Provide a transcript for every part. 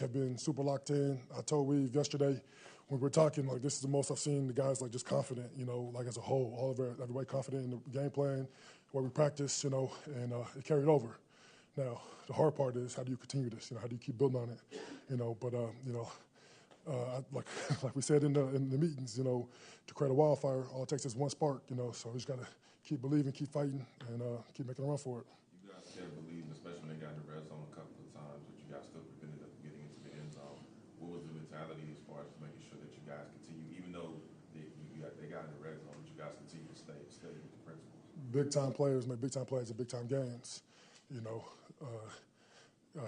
have been super locked in. I told Weave yesterday when we were talking, like, this is the most I've seen the guys, like, just confident, like, as a whole. All of everybody confident in the game plan, where we practice, and it carried over. Now, the hard part is, how do you continue this? How do you keep building on it? Like we said in the meetings, to create a wildfire, all it takes is one spark, so we just got to keep believing, keep fighting, and keep making a run for it. You guys kept believing, especially when they got in the red zone a couple of times, but you guys still prevented them from getting into the end zone. What was the mentality as far as making sure that you guys continue, even though they got in the red zone, that you guys continue to stay with the principles? Big-time players make big-time plays in big-time games.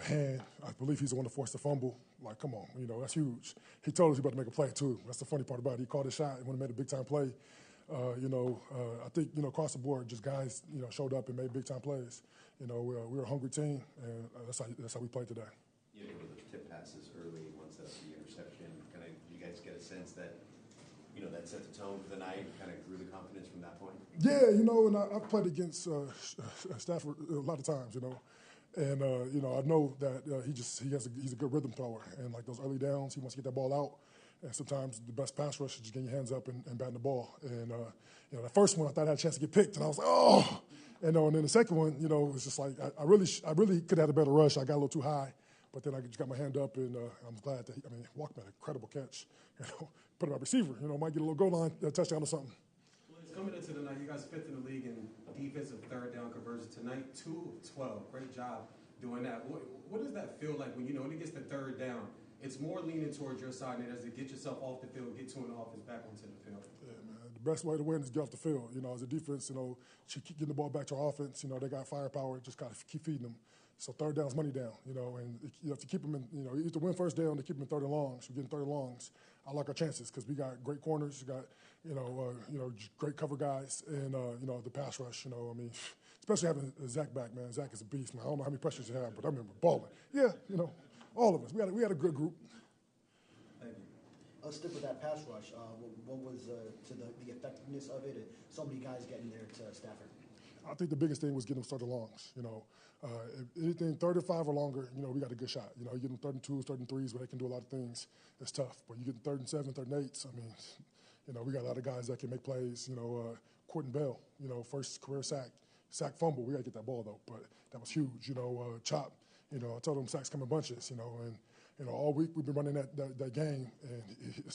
Hand, I believe he's the one that forced the fumble. Like, come on, that's huge. He told us he about to make a play, too. That's the funny part about it. He called a shot and when he made a big-time play. I think, across the board, just guys, showed up and made big-time plays. We're a hungry team, and that's how we played today. You know, the tip passes early, one set up the interception. Kind of, you guys get a sense that, that set the tone for the night, kind of grew the confidence from that point? Yeah, and I've played against Stafford a lot of times, And, I know that he's a good rhythm thrower. And, like, those early downs, he wants to get that ball out. And sometimes the best pass rush is just getting your hands up and batting the ball. And, the first one, I thought I had a chance to get picked. And I was like, oh! And then the second one, it was just like, I really could have had a better rush. I got a little too high. But then I just got my hand up, and I'm glad that Walkman, incredible catch. Put him at receiver. Might get a little goal line touchdown or something. Well, it's coming into the night. You guys fifth in the league in defensive third down conversion tonight. 2 of 12. Great job doing that. What does that feel like when when it gets to third down? It's more leaning towards your side than as to get yourself off the field, get 2 in the offense back onto the field. Yeah, man. The best way to win is get off the field. As a defense, keep getting the ball back to our offense. They got firepower. Just got to keep feeding them. So third down's money down. And you have to keep them in. You have to win first down to keep them in third and longs. We're getting third and longs. I like our chances because we got great corners. We got great cover guys, and the pass rush. Especially having Zach back, man. Zach is a beast, man. I don't know how many pressures you have, but I remember balling. Yeah, all of us. We had a good group. Thank you. Let's stick with that pass rush. What was to the effectiveness of it, and so many guys getting there to Stafford? I think the biggest thing was getting them third and longs. If anything 35 or longer, we got a good shot. You get them third and twos, third and threes, where they can do a lot of things. It's tough. But you get third and seven, third and eights. We got a lot of guys that can make plays. Quentin Bell, first career sack fumble. We got to get that ball, though. But that was huge. Chop. I told him sacks come in bunches, and, all week we've been running that game, and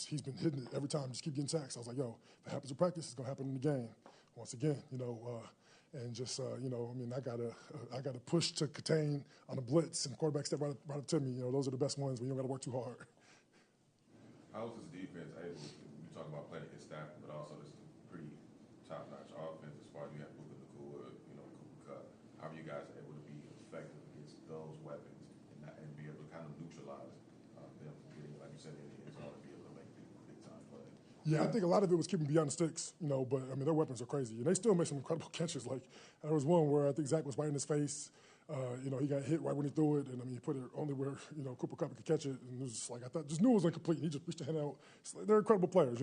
he's been hitting it every time, just keep getting sacks. I was like, if it happens in practice, it's going to happen in the game. Once again, and just, I got to push to contain on the blitz, and the quarterback step right up to me. Those are the best ones when you don't got to work too hard. How was this defense able to, you talk about playing against Stafford, but also this pretty top-notch offense as far as you have Puka Nacua, Cooper Kupp. How are you guys able to be effective against those weapons and be able to kind of neutralize them from getting, like you said, in the end zone and be able to make big-time plays? Yeah, I think a lot of it was keeping beyond the sticks, but, their weapons are crazy. And they still make some incredible catches. Like, there was one where I think Zach was right in his face. He got hit right when he threw it, and, he put it only where, Cooper Kupp could catch it. And it was just like, just knew it was incomplete. And he just reached a hand out. They're incredible players,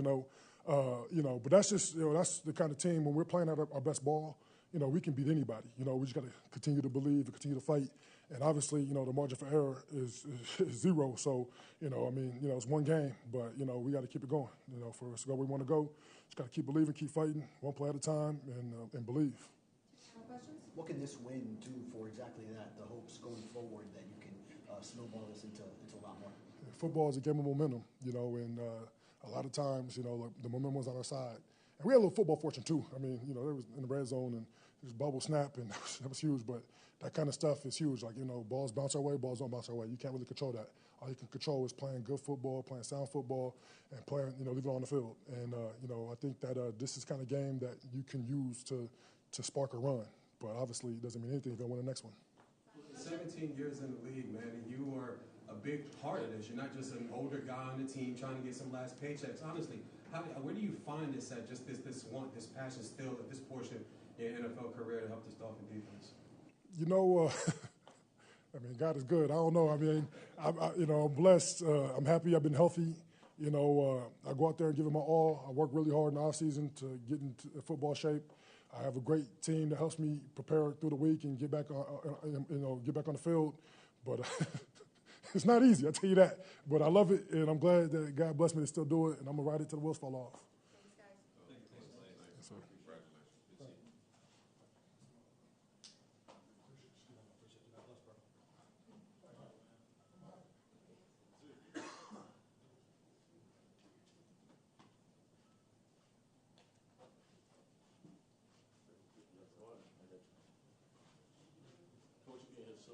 but that's just, that's the kind of team, when we're playing at our best ball, we can beat anybody. We just got to continue to believe and continue to fight. And obviously, the margin for error is zero. So, it's one game, but, we got to keep it going. For us to go where we want to go, just got to keep believing, keep fighting, one play at a time, and believe. Questions? What can this win do for exactly that, the hopes going forward that you can snowball this into a lot more? Yeah, football is a game of momentum, and a lot of times, the momentum was on our side. And we had a little football fortune, too. There was in the red zone, and there's bubble snap, and that was huge. But that kind of stuff is huge. Like, balls bounce our way, balls don't bounce our way. You can't really control that. All you can control is playing good football, playing sound football, and playing, leave it on the field. And, I think that this is kind of game that you can use to spark a run. But obviously, it doesn't mean anything if you don't win the next one. 17 years in the league, man, and you are a big part of this. You're not just an older guy on the team trying to get some last paychecks. Honestly, where do you find this at, just this passion still at this portion of your NFL career to help this Dolphin defense? God is good. I don't know. I'm blessed. I'm happy. I've been healthy. I go out there and give it my all. I work really hard in the offseason to get into football shape. I have a great team that helps me prepare through the week and get back on the field. But It's not easy, I'll tell you that. But I love it, and I'm glad that God blessed me to still do it, and I'm going to ride it till the wheels fall off. Yes, sir. Coach, again, his so